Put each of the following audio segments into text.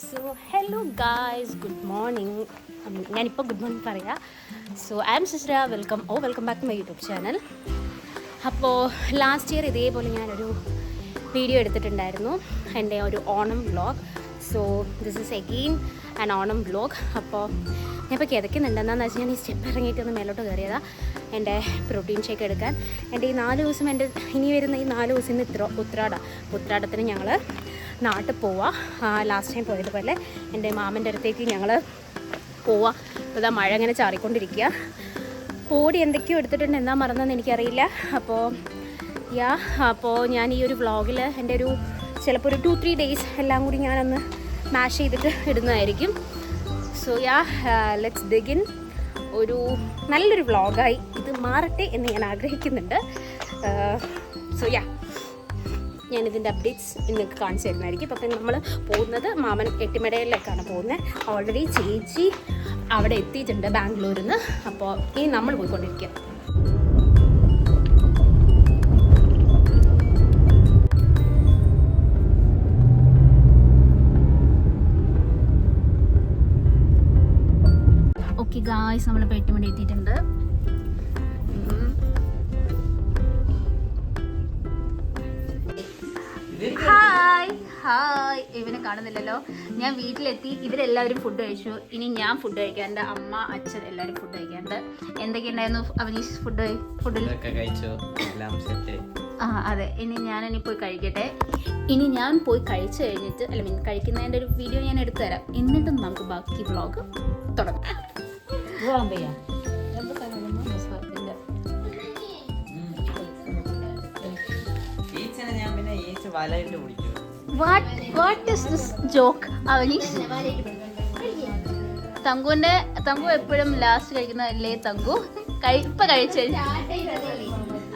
So hello guys, good morning. ഞാനിപ്പോൾ good morning പറയാം. So I'm Sushra, welcome back to my YouTube channel. അപ്പോൾ last year ഇതേപോലെ ഞാനൊരു video എടുത്തിട്ടുണ്ടായിരുന്നു, എൻ്റെ ഒരു Onam vlog. So this is again an Onam vlog. അപ്പോൾ ഞാനിപ്പോൾ കിതയ്ക്കുന്നുണ്ട്. എന്താണെന്ന് വെച്ചാൽ ഞാൻ ഈ സ്റ്റെപ്പ് ഇറങ്ങിയിട്ട് ഒന്ന് മേലോട്ട് കയറിയതാണ് എൻ്റെ പ്രോട്ടീൻ ഷേക്ക് എടുക്കാൻ. എൻ്റെ ഈ 4 ദിവസം, എൻ്റെ ഇനി വരുന്ന ഈ 4 ദിവസം ഇന്ന് ഉത്രാടത്തിന് ഞങ്ങൾ നാട്ടിൽ പോവാം. ലാസ്റ്റ് ടൈം പോയതുപോലെ എൻ്റെ മാമൻ്റെ അടുത്തേക്ക് ഞങ്ങൾ പോവാം. ഇപ്പോൾ ഇതാ മഴ ഇങ്ങനെ ചാറിക്കൊണ്ടിരിക്കുക. ഓടി എന്തൊക്കെയോ എടുത്തിട്ടുണ്ട്, എന്താ മറന്നതെന്ന് എനിക്കറിയില്ല. അപ്പോൾ ഞാൻ ഈ ഒരു വ്ളോഗിൽ എൻ്റെ ഒരു ചിലപ്പോൾ ഒരു 2-3 ഡേയ്സ് എല്ലാം കൂടി ഞാനൊന്ന് മാഷ് ചെയ്തിട്ട് ഇടുന്നതായിരിക്കും. So let's begin. ഒരു നല്ലൊരു വ്ളോഗായി ഇത് മാറട്ടെ എന്ന് ഞാൻ ആഗ്രഹിക്കുന്നുണ്ട്. സോ ഞാനിതിൻ്റെ അപ്ഡേറ്റ്സ് നിങ്ങൾക്ക് കാണിച്ചു തരുന്നതായിരിക്കും. അപ്പം നമ്മൾ പോകുന്നത് മാമൻ എട്ടിമടയിലേക്കാണ് പോകുന്നത്. ഓൾറെഡി ചേച്ചി അവിടെ എത്തിയിട്ടുണ്ട് ബാംഗ്ലൂരിൽ നിന്ന്. അപ്പോൾ ഇനി നമ്മൾ പോയിക്കൊണ്ടിരിക്കുക. ഓക്കെ ഗായ്സ്, നമ്മളിപ്പോൾ എട്ടിമട എത്തിയിട്ടുണ്ട്. ഹായ്, ഇവനെ കാണുന്നില്ലല്ലോ. ഞാൻ വീട്ടിലെത്തി, ഇവരെല്ലാവരും ഫുഡ് കഴിച്ചു. ഇനി ഞാൻ ഫുഡ് കഴിക്കാണ്ട്, അമ്മ അച്ഛൻ എല്ലാവരും ഫുഡ് കഴിക്കാണ്ട്. എന്തൊക്കെയുണ്ടായിരുന്നു അവനീഷ് ഫുഡിൽ? അതെ, ഇനി പോയി കഴിക്കട്ടെ. ഇനി ഞാൻ പോയി കഴിച്ചു കഴിഞ്ഞിട്ട്, കഴിക്കുന്നതിൻ്റെ ഒരു വീഡിയോ ഞാൻ എടുത്തു തരാം. എന്നിട്ടും നമുക്ക് ബാക്കി വ്ളോഗ് തുടങ്ങാം. What is this joke, Avaneesh? Thanku എപ്പോഴും ലാസ്റ്റ് കഴിക്കുന്നതല്ലേ തങ്കു? ഇപ്പൊ കഴിച്ചു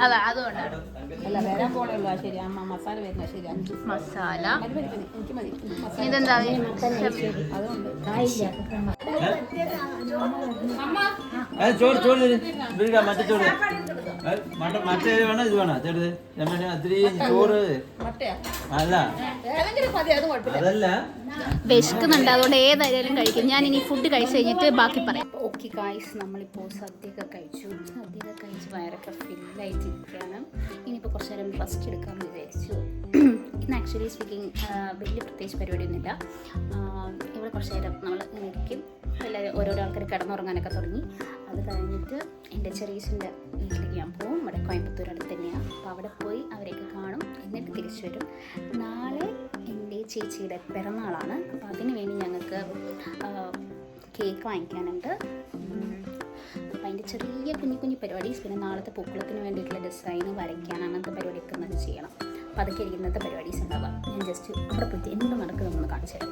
അതാ, അതുകൊണ്ടാണ്. മസാല ഇതെന്താ? മറ്റേ വേണോ ഇത് വേണോ ചേട്ടത്? അത്രയും ചോറ് അല്ല, അതല്ല, വിശക്കുന്നുണ്ട്, അതുകൊണ്ട് ഏതായാലും കഴിക്കും. ഞാൻ ഇനി ഫുഡ് കഴിച്ച് കഴിഞ്ഞിട്ട് ബാക്കി പറയാം. ഓക്കെ ഗായ്സ്, നമ്മളിപ്പോൾ സദ്യയൊക്കെ കഴിച്ച് വയറൊക്കെ ഫില്ലായിട്ടിരിക്കുകയാണ്. ഇനിയിപ്പോൾ കുറച്ച് നേരം റെസ്റ്റ് എടുക്കാമെന്ന് വിചാരിച്ചു. ഇന്ന് ആക്ച്വലി സ്പീക്കിംഗ് വലിയ പ്രത്യേകിച്ച് പരിപാടിയൊന്നുമില്ല. ഇവിടെ കുറച്ച് നേരം നമ്മൾ ഇങ്ങനെ ഇരിക്കും. എല്ലാവരും ഓരോരോ ആൾക്കാർ കിടന്നുറങ്ങാനൊക്കെ തുടങ്ങി. അത് കഴിഞ്ഞിട്ട് എൻ്റെ ചെറിയസിൻ്റെ വീട്ടിലേക്ക് ഞാൻ പോകും. ഇവിടെ കോയമ്പത്തൂർ അടുത്ത് തന്നെയാണ്. അപ്പോൾ അവിടെ പോയി അവരെയൊക്കെ കാണും, എന്നിട്ട് തിരിച്ചു വരും. നാളെ എൻ്റെ ചേച്ചിയുടെ പിറന്നാളാണ്. അപ്പോൾ അതിന് വേണ്ടി ഞങ്ങൾക്ക് കേക്ക് വാങ്ങിക്കാനുണ്ട്. അപ്പോൾ അതിൻ്റെ ചെറിയ കുഞ്ഞു പരിപാടീസ്, പിന്നെ നാളത്തെ പൂക്കളത്തിന് വേണ്ടിയിട്ടുള്ള ഡിസൈൻ വരയ്ക്കാൻ, അങ്ങനത്തെ പരിപാടിയൊക്കെ ഒന്ന് ചെയ്യണം. അപ്പോൾ അതൊക്കെ ഇന്നത്തെ പരിപാടീസ് ഉണ്ടാവാം. ഞാൻ ജസ്റ്റ് അവിടെ പോയിട്ട് എന്ത് നടക്കുന്നതെന്ന് കാണിച്ചു തരാം.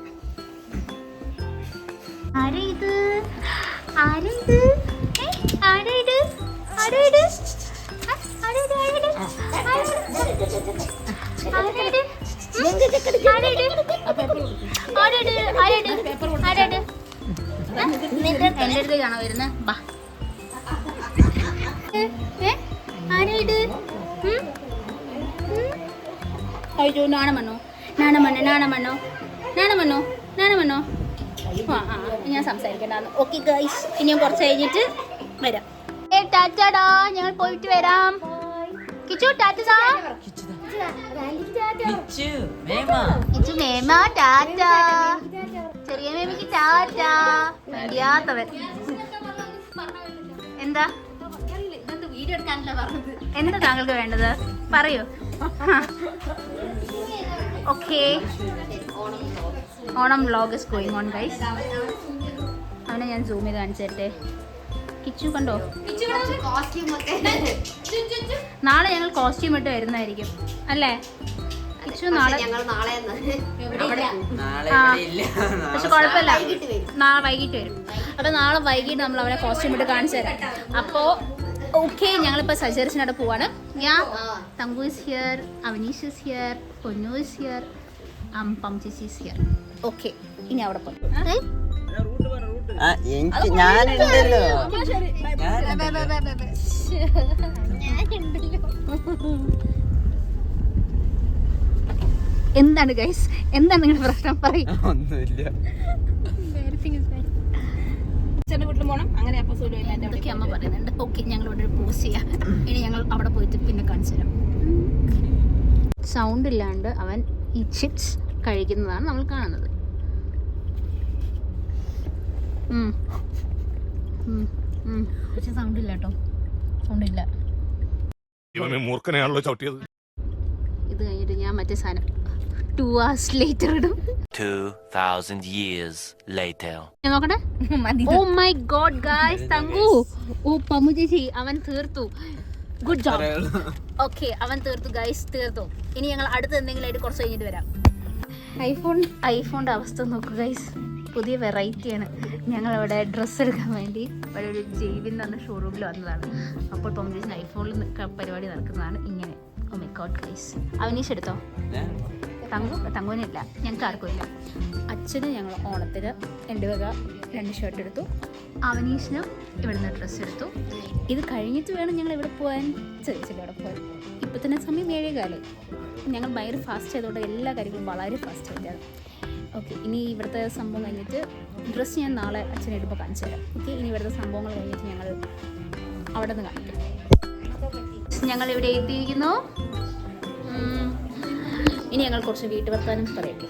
എൻ്റെ അടുത്തേക്കാണോ വരുന്നത്? ബാ, അയ്യോ, നാണമണ്ണോ. ഞാൻ സംസാരിക്കണ്ടായിരുന്നു. ഓക്കെ ഗൈസ്, ഇനി ഞാൻ കുറച്ച് കഴിഞ്ഞിട്ട് വരാം. ടാറ്റാടാ, ഞങ്ങൾ പോയിട്ട് വരാം. കിച്ചു ടാറ്റാ. മേമ ടാറ്റാ. ചെറിയ മേമിക്ക് ടാറ്റാ. വേണ്ടിയാത്തവൻ. എന്താ താങ്കൾക്ക് വേണ്ടത് പറയൂ. Okay, Onam vlog is going on guys. അവനെ ഞാൻ സൂം ചെയ്ത് കാണിച്ചു തരട്ടെ. കിച്ചു കണ്ടോ? നാളെ ഞങ്ങൾ കോസ്റ്റ്യൂം ഇട്ട് വരുന്നതായിരിക്കും അല്ലേ കിച്ചു? നാളെ പക്ഷെ കുഴപ്പമില്ല, നാളെ വൈകിട്ട് വരും. അപ്പോൾ നാളെ വൈകിട്ട് നമ്മൾ അവനെ കോസ്റ്റ്യൂം ഇട്ട് കാണിച്ചു തരാം. അപ്പോൾ ഓക്കെ, ഞങ്ങളിപ്പോൾ സജേഷനോടെ പോവാണ്. Thanku is here, Avaneesh is here, Ponnu is here, പംചേച്ചി ഇസ് ഹിയർ. ഓക്കെ, ഇനി അവിടെ പോകും. ഞാനുണ്ടല്ലോ. എന്താണ് ഗൈസ്, എന്താണ് നിങ്ങളുടെ പ്രശ്നം? പറയും. ഒന്നുമില്ല. എന്തൊക്കെ അമ്മ പറയുന്നുണ്ട്. ഓക്കെ, ഞങ്ങൾ ഇവിടെ ഒരു പോസ് ചെയ്യാം. ഇനി ഞങ്ങൾ അവിടെ പോയിട്ട് പിന്നെ കാണിച്ചു തരാം. സൗണ്ട് ഇല്ലാണ്ട് അവൻ ഈ ചിപ്സ് കഴിക്കുന്നതാണ് നമ്മൾ കാണുന്നത്. പക്ഷെ സൗണ്ട് ഇല്ല കേട്ടോ, സൗണ്ട് ഇല്ല. മൂർഖനെയാണല്ലോ ചവിട്ടിയത്. ഇത് കഴിഞ്ഞിട്ട് ഞാൻ മറ്റേ സാധനം 2 hours later ഇടും. 2000 years later. ഞാൻ നോക്കട്ടെ. Oh my god guys, Thanku, oh Pammu ചേച്ചി അവൻ തീർത്തു. Good job. ഓക്കെ, അവൻ തീർത്തു ഗായ്സ്, തീർത്തു. ഇനി ഞങ്ങൾ അടുത്ത് എന്തെങ്കിലും ആയിട്ട് കുറച്ച് കഴിഞ്ഞിട്ട് വരാം. ഐഫോണിൻ്റെ അവസ്ഥ നോക്കൂ ഗൈസ്, പുതിയ വെറൈറ്റിയാണ്. ഞങ്ങളവിടെ ഡ്രസ്സ് എടുക്കാൻ വേണ്ടി ഇവിടെ ഒരു ജെയ്വിൻ എന്ന് പറഞ്ഞ ഷോറൂമിൽ വന്നതാണ്. അപ്പോൾ പമ്മീസിന് ഐഫോണിൽ പരിപാടി നടക്കുന്നതാണ് ഇങ്ങനെ. Oh my god guys. Avaneesh എടുത്തോ? തങ്കുവിനില്ല, ഞങ്ങൾക്ക് ആർക്കും ഇല്ല. അച്ഛന് ഞങ്ങൾ ഓണത്തിന് എൻ്റെ വക 2 ഷർട്ട് എടുത്തു. അവനീഷിന് ഇവിടുന്ന് ഡ്രസ്സ് എടുത്തു. ഇത് കഴിഞ്ഞിട്ട് വേണം ഞങ്ങൾ ഇവിടെ പോകാൻ. ചോദിച്ചില്ല അവിടെ പോകാൻ. ഇപ്പം തന്നെ സമയം 7:15. ഞങ്ങൾ ഭയങ്കര ഫാസ്റ്റ് ആയതുകൊണ്ട് എല്ലാ കാര്യങ്ങളും വളരെ ഫാസ്റ്റ് ആയിട്ടാണ്. ഓക്കെ, ഇനി ഇവിടുത്തെ സംഭവം കഴിഞ്ഞിട്ട് ഡ്രസ്സ് ഞാൻ നാളെ അച്ഛനെ ഇടുമ്പോൾ കാണിച്ചു തരാം. ഓക്കെ, ഇനി ഇവിടുത്തെ സംഭവങ്ങൾ കഴിഞ്ഞിട്ട് ഞങ്ങൾ അവിടെ നിന്ന് കാണിക്കാം. ഞങ്ങളിവിടെ എത്തിയിരിക്കുന്നു. ഇനി ഞങ്ങൾ കുറച്ച് വീട്ടുവർത്താനം പറയട്ടെ.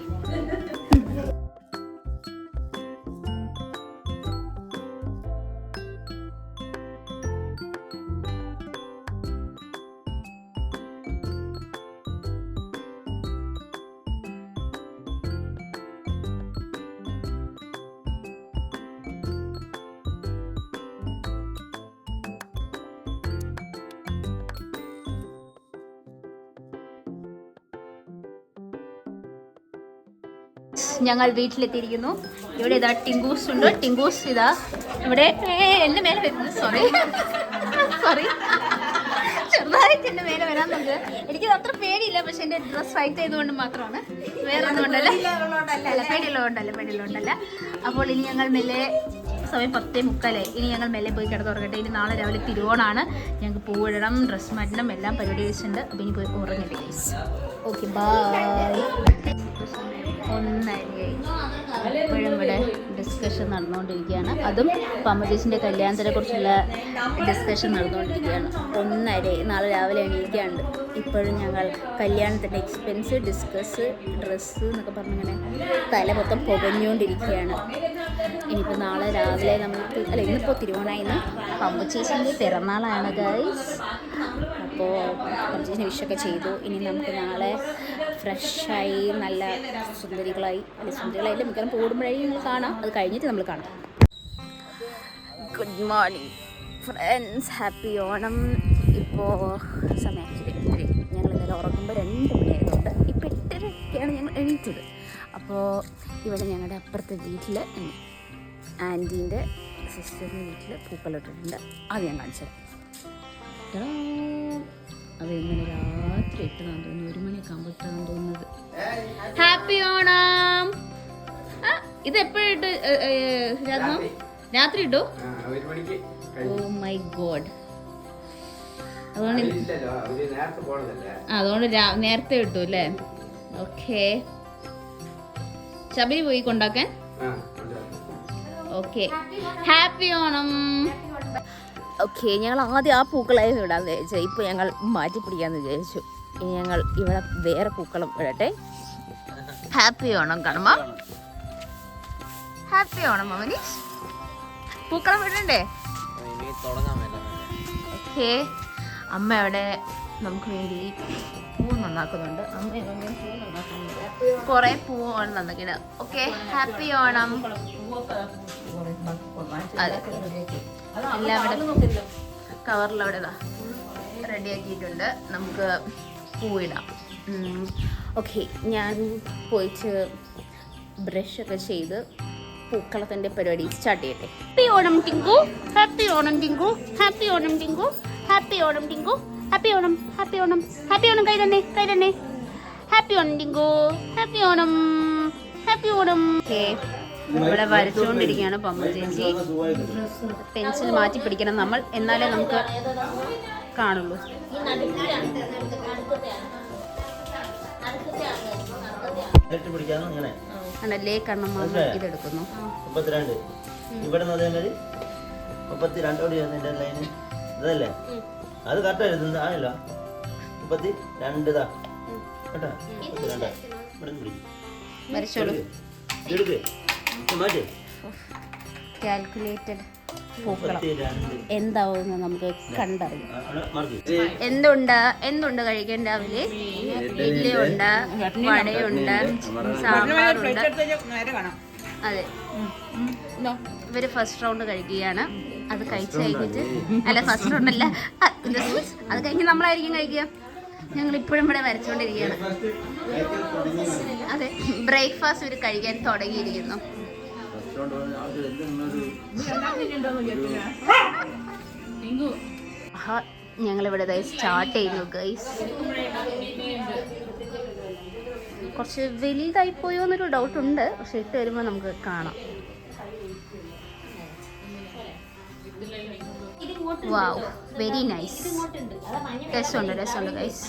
ഞങ്ങൾ വീട്ടിലെത്തിയിരിക്കുന്നു. ഇവിടെ ഇതാ ടിങ്കൂസ് ഉണ്ട്. ടിങ്കൂസ് ഇതാ ഇവിടെ എൻ്റെ മേലെ വരുന്നത്. സോറി ചെറുതായിട്ട് എൻ്റെ മേലെ വരാൻ നമുക്ക്. എനിക്കത് അത്ര പേടിയില്ല, പക്ഷെ എൻ്റെ ഡ്രസ്സ് ഫൈറ്റ് ചെയ്തുകൊണ്ട് മാത്രമാണ്, വേറെ ഒന്നും കൊണ്ടല്ല. പേടിയുള്ളതുകൊണ്ടല്ല. അപ്പോൾ ഇനി ഞങ്ങൾ മെല്ലെ, സമയം 10:45. ഇനി ഞങ്ങൾ മെല്ലെ പോയി കിടന്നുറങ്ങട്ടെ. ഇനി നാളെ രാവിലെ തിരുവോണമാണ്. ഞങ്ങൾക്ക് പൂവിടണം, ഡ്രസ്സ് മാറ്റണം, എല്ലാം പരിപാടി വെച്ചിട്ടുണ്ട്. അപ്പോൾ ഇനി പോയി ഉറങ്ങട്ടെ ഗൈസ്. Okay, by. 1:30 ഇപ്പോഴും ഇവിടെ ഡിസ്കഷൻ നടന്നുകൊണ്ടിരിക്കുകയാണ്. അതും പമ്മജേസിൻ്റെ കല്യാണത്തിനെ കുറിച്ചുള്ള ഡിസ്കഷൻ നടന്നുകൊണ്ടിരിക്കുകയാണ്. 1:30 നാളെ രാവിലെ എണീക്കാണ്ട്. ഇപ്പോഴും ഞങ്ങൾ കല്യാണത്തിൻ്റെ എക്സ്പെൻസ് ഡിസ്കസ്, ഡ്രസ്സ് എന്നൊക്കെ പറഞ്ഞിങ്ങനെ തല മൊത്തം പുകഞ്ഞുകൊണ്ടിരിക്കുകയാണ്. ഇനിയിപ്പോൾ നാളെ രാവിലെ നമുക്ക് ഇന്നിപ്പോൾ തിരുവോണമായിന്ന് പമ്മച്ചേച്ചിൻ്റെ പിറന്നാളാണ് ഗൈസ്. അപ്പോൾ പമ്മച്ചേച്ചിനെ വിഷൊക്കെ ചെയ്തു. ഇനി നമുക്ക് നാളെ ഫ്രഷായി നല്ല സുന്ദരികളായില്ല മിക്കവാറും പോകുമ്പോഴേ നിങ്ങൾ കാണാം. അത് കഴിഞ്ഞിട്ട് നമ്മൾ കാണാം. Good morning friends, happy Onam. ഇപ്പോൾ സമയം ഞങ്ങൾ ഇന്നലെ ഉറങ്ങുമ്പോൾ 2 മണിയായതുകൊണ്ട് ഇപ്പോൾ 8:30 ഞങ്ങൾ എണീറ്റത്. അപ്പോൾ ഇവിടെ ഞങ്ങളുടെ അപ്പുറത്തെ വീട്ടിൽ ആൻറ്റീൻ്റെ സിസ്റ്ററിൻ്റെ വീട്ടിൽ പൂക്കളിട്ടിട്ടുണ്ട്. അത് ഞാൻ കാണിച്ചു തരാം. അത് ഇന്നലെ രാത്രി ഇട്ടതാന്ന് തോന്നുന്നു, 1 മണിയൊക്കെ ആകുമ്പോൾ ഇട്ടതാന്ന് തോന്നുന്നത്. ഹാപ്പി ഓണം. ഇത് എപ്പോഴിട്ട് രാത്രി ഇട്ടു? Oh my god. അതുകൊണ്ട് നേരത്തെ ഇട്ടു അല്ലേ? ഓക്കെ, ശബരി പോയി കൊണ്ടാക്കാൻ. Okay, happy Onam. ഓക്കെ, ഞങ്ങൾ ആദ്യം ആ പൂക്കളായി ഇടാന്ന് വിചാരിച്ചു. ഇപ്പോൾ ഞങ്ങൾ മാറ്റി പിടിക്കാമെന്ന് വിചാരിച്ചു. ഇനി ഞങ്ങൾ ഇവിടെ വേറെ പൂക്കളും ഇടട്ടെ. ഹാപ്പി ഓണം കാണുമ്പോ. ഹാപ്പി ഓണം മനീഷ്. പൂക്കളം ഇടണ്ടേ? ഓക്കെ, അമ്മ അവിടെ നമുക്ക് വേണ്ടി പൂ നന്നാക്കുന്നുണ്ട്. കുറേ പൂവാണ് നന്നാക്കിയത്. Okay, happy Onam. അതെ, എല്ലാം ഇവിടെ കവറിലവിടെ റെഡിയാക്കിയിട്ടുണ്ട്. നമുക്ക് പൂവിടാം. ഓക്കെ, ഞാൻ പോയിട്ട് ബ്രഷൊക്കെ ചെയ്ത് പൂക്കളത്തിൻ്റെ പരിപാടി സ്റ്റാർട്ട് ചെയ്യട്ടെ. Happy Onam Tinku, happy Onam Tinku, happy Onam Tinku, happy Onam Tinku, happy Onam, happy Onam, happy Onam. കൈ തന്നെ happy Onam Tinku, happy Onam, happy Onam. Okay, ഇവിടെ വരച്ചുകൊണ്ടിരിക്കുകയാണ് പമ്മ ചേച്ചി. പെൻസിൽ മാറ്റി പിടിക്കണം നമ്മൾ, എന്നാലേ നമുക്ക് കാണുള്ളൂ. പിടിക്കാന്ന് അങ്ങനെ ആണല്ലേ കണ്ണമ്മ ഇതെടുക്കുന്നു 32 ഇവിടെ നിന്ന് അതേമാതിരി 32 ഓടി എന്റെ ലൈന് ഇതല്ലേ അത് കറക്റ്റ് എഴുതുന്നത് ആണല്ല 32 ഇതാ കേട്ടോ 32 ഇവിടെ പിടി വരച്ചോളൂ എടുക്ക് മാറ്റി കാൽക്കുലേറ്റഡ് പൂക്കളം എന്താവുമെന്ന് നമുക്ക് കണ്ടറിയാം. മാർക്ക് എന്തുണ്ട് കഴിക്കാൻ രാവിലെ? ഇഡ്ഡലി ഉണ്ട്, വടയുണ്ട്, സാമ്പാറുണ്ട്. അതെ, ഇവര് ഫസ്റ്റ് റൗണ്ട് കഴിക്കുകയാണ്. അത് കഴിച്ചു കഴിഞ്ഞിട്ട് അല്ല ഫസ്റ്റ് റൗണ്ട് അല്ല അത് കഴിഞ്ഞ് നമ്മളായിരിക്കും കഴിക്കുക. ഞങ്ങൾ ഇപ്പോഴും ഇവിടെ വരച്ചുകൊണ്ടിരിക്കുകയാണ്. അതെ, ബ്രേക്ക്ഫാസ്റ്റ് ഇവർ കഴിക്കാൻ തുടങ്ങിയിരിക്കുന്നു. ഞങ്ങളിവിടെ സ്റ്റാർട്ട് ചെയ്യുന്നു ഗൈസ്. കുറച്ച് വലുതായി പോയോ എന്നൊരു ഡൗട്ടുണ്ട്, പക്ഷെ ഇട്ട് വരുമ്പോൾ നമുക്ക് കാണാം. വാവ്, വെരി നൈസ്. രസമുണ്ട് ഗൈസ്.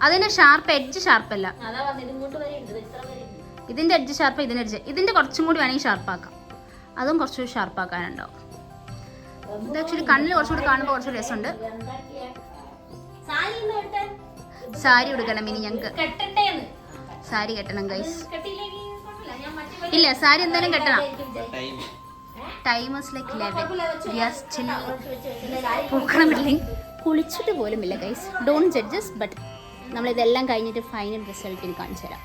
അതിന് ഷാർപ്പ് എഡ്ജ് ഷാർപ്പല്ല, ഇതിന്റെ എഡ്ജ് ഷാർപ്പ്, ഇതിന്റെ കുറച്ചും കൂടി വേണമെങ്കിൽ ഷാർപ്പാക്കാം. അതും കുറച്ചുകൂടി ഷാർപ്പാക്കാനുണ്ടാവും. ഇത് ആക്ച്വലി കണ്ണിൽ കുറച്ചുകൂടി കാണുമ്പോൾ കുറച്ചുകൂടി രസമുണ്ട്. സാരി ഉടുക്കണം ഇനി ഞങ്ങൾക്ക്. സാരി കെട്ടണം ഗൈസ്. ഇല്ല, സാരി എന്തായാലും കെട്ടണം. Time is like 11. We are still പൂക്കണമില്ലെങ്കിൽ കുളിച്ചിട്ട് പോലുമില്ല ഗൈസ്. Don't judges. ബട്ട് നമ്മളിതെല്ലാം കഴിഞ്ഞിട്ട് ഫൈനൽ റിസൾട്ടിന് കാണിച്ചു തരാം.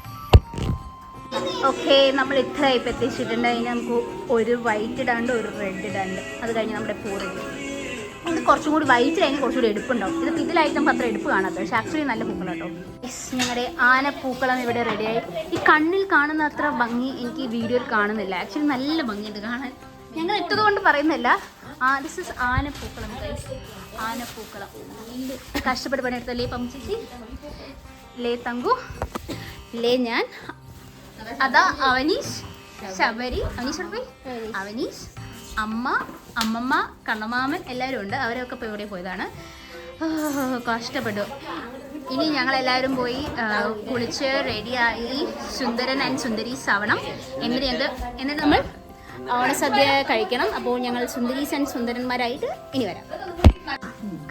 ഓക്കെ, നമ്മൾ ഇത്ര ഇപ്പം എത്തിച്ചിട്ടുണ്ട്. അതിന് നമുക്ക് ഒരു വൈറ്റ് ഇടാണ്ട് ഒരു റെഡ് ഇടാണ്ട്. അത് കഴിഞ്ഞ് നമ്മുടെ പൂറെടുക്കും. ഇത് കുറച്ചും കൂടി വൈറ്റ് കഴിഞ്ഞ് കുറച്ചുകൂടി എടുപ്പുണ്ടാവും. ഇതിപ്പോൾ ഇതിലായിട്ട് നമുക്ക് അത്ര എടുപ്പ് കാണാത്ത, പക്ഷേ ആക്ച്വലി നല്ല പൂക്കളം കേട്ടോ. ഞങ്ങളുടെ ആനപ്പൂക്കളം ഇവിടെ റെഡിയായി. ഈ കണ്ണിൽ കാണുന്ന അത്ര ഭംഗി എനിക്ക് ഈ വീഡിയോയിൽ കാണുന്നില്ല. ആക്ച്വലി നല്ല ഭംഗിയുണ്ട് കാണാൻ. ഞങ്ങൾ ഇട്ടത് കൊണ്ട് പറയുന്നില്ല. ദിസ് ഇസ് ആനപ്പൂക്കളം ഗൈസ്. ആനപ്പൂക്കളം കഷ്ടപ്പെട്ട് പണിയെടുത്തല്ലേ പമ്പിച്ചി, ലേ തങ്കു, ലേ ഞാൻ, അതാ അവനീഷ്, ശബരി, അവനീഷ്, അമ്മ, അമ്മമ്മ, കണ്ണമാമൻ എല്ലാവരും ഉണ്ട്. അവരൊക്കെ ഇപ്പോൾ ഇവിടെ പോയതാണ്. കഷ്ടപ്പെട്ടു. ഇനി ഞങ്ങളെല്ലാവരും പോയി കുളിച്ച് റെഡിയായി സുന്ദരൻ ആൻഡ് സുന്ദരീസ് ആവണം. എന്നിട്ട് നമ്മൾ ഓണസദ്യ കഴിക്കണം. അപ്പോൾ ഞങ്ങൾ സുന്ദരീസ് ആൻഡ് സുന്ദരന്മാരായിട്ട് ഇനി വരാം.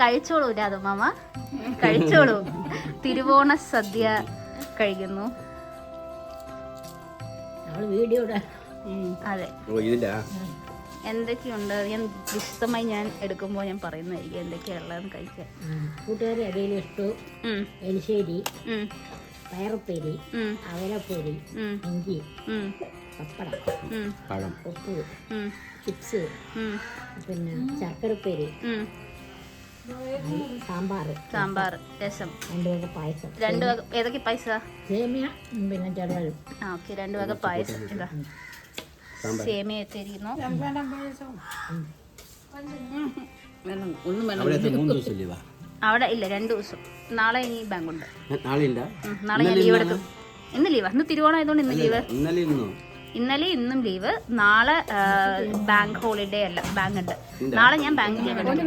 കഴിച്ചോളൂ രാധമാമ, കഴിച്ചോളൂ. തിരുവോണ സദ്യ കഴിക്കുന്നു. അതെ, എന്തൊക്കെയുണ്ട് ഞാൻ വിശദമായി ഞാൻ എടുക്കുമ്പോൾ ഞാൻ പറയുന്നതായിരിക്കും എന്തൊക്കെയുള്ളതെന്ന് കഴിക്കാൻ. കൂട്ടുകാരി അടിയിൽ ഇഷ്ടു, എലിശ്ശേരി, പയറുപ്പേരി, അവലപ്പേരി, ഇഞ്ചി, പപ്പടം, പഴം, ഉപ്പ്, ചിപ്സ്, പിന്നെ ശർക്കരപ്പേരി, സാമ്പാർ, രസം, 2 വക പായസം. ഏതൊക്കെ പായസ? സേമിയ, പിന്നെ ചെറുപഴം. ഓക്കെ, 2 വക പായസം. ഇതാ സേമിയ എത്തിയിരിക്കുന്നു. അവിടെ ഇല്ല, 2 ദിവസം. നാളെ ഇനി ബാങ്കുണ്ട്. നാളെ ഞാൻ ലീവ് എടുക്കും. ഇന്ന് ലീവാ. ഇന്ന് തിരുവോണം ആയതുകൊണ്ട് ഇന്ന് ലീവ്. ഇന്നലെ ഇന്നും ലീവ്. നാളെ ബാങ്ക് ഹോളിഡേ അല്ല, ബാങ്ക് ഉണ്ട്. നാളെ ഞാൻ ബാങ്ക് ലീവ് എടുക്കും.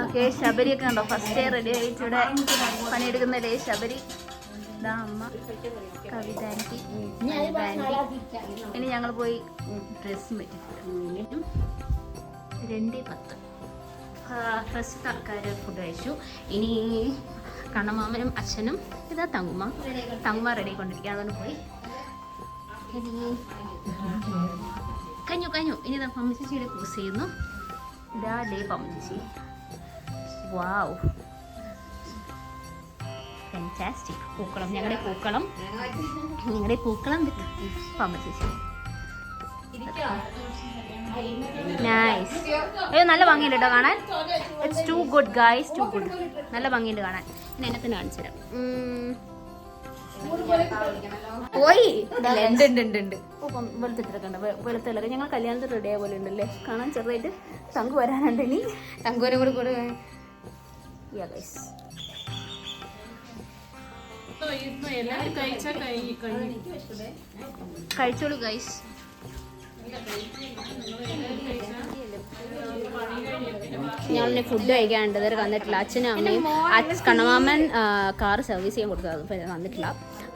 ഓക്കെ, ശബരിയൊക്കെ ഉണ്ടോ? ഫസ്റ്റ് ഡേ റെഡി ആയിട്ട് ഇവിടെ പണിയെടുക്കുന്ന ഡേ ശബരി. ഇതാ അമ്മ, കവിത ആൻറ്റി. ഇനി ഞങ്ങൾ പോയി ഡ്രസ്സും പറ്റിട്ടുണ്ട്. 2:10 ഫസ്റ്റ് ആൾക്കാർ ഫുഡ് കഴിച്ചു. ഇനി കണ്ണമാമനും അച്ഛനും ഇതാ തങ്ങുമ്മ റെഡി കൊണ്ടിരിക്കുക. അതുകൊണ്ട് പോയി കഴിഞ്ഞു. ഇനി ഇതാ പമ്മച്ചേച്ചിയുടെ കൂസ് ചെയ്യുന്നു. ഇതാ ഡേ പമ്മച്ചേച്ചി. വാവ്, ഫാന്റാസ്റ്റിക്. പൂക്കളം, ഞങ്ങളുടെ പൂക്കളം വിത്ത് പമ്മച്ചേച്ചി. നൈസ്. നല്ല ഭംഗിയുണ്ട് കേട്ടോ കാണാൻ. It's too good guys, too good. നല്ല ഭംഗിയുണ്ട് കാണാൻ. ഞാൻ എന്നെ തന്നെ കാണിച്ചു തരാം. പോയി ഉണ്ട് വെളുത്തിട്ടൊക്കെ ഞങ്ങൾ കല്യാണത്തിൽ റെഡി ആയ പോലെ ഉണ്ടല്ലേ കാണാൻ. ചെറുതായിട്ട് തങ്കു വരാനുണ്ട്. ഇനി തങ്കുവരെ കൂടെ കഴിച്ചോളൂ ഗൈസ്. ഞങ്ങളിനി ഫുഡ് കഴിക്കാനുണ്ട്, ഇതുവരെ വന്നിട്ടില്ല. അച്ഛനും അമ്മയും കണ്ണമാമൻ കാർ സർവീസ് ചെയ്യാൻ കൊടുത്തത്, അപ്പോൾ വന്നിട്ടില്ല.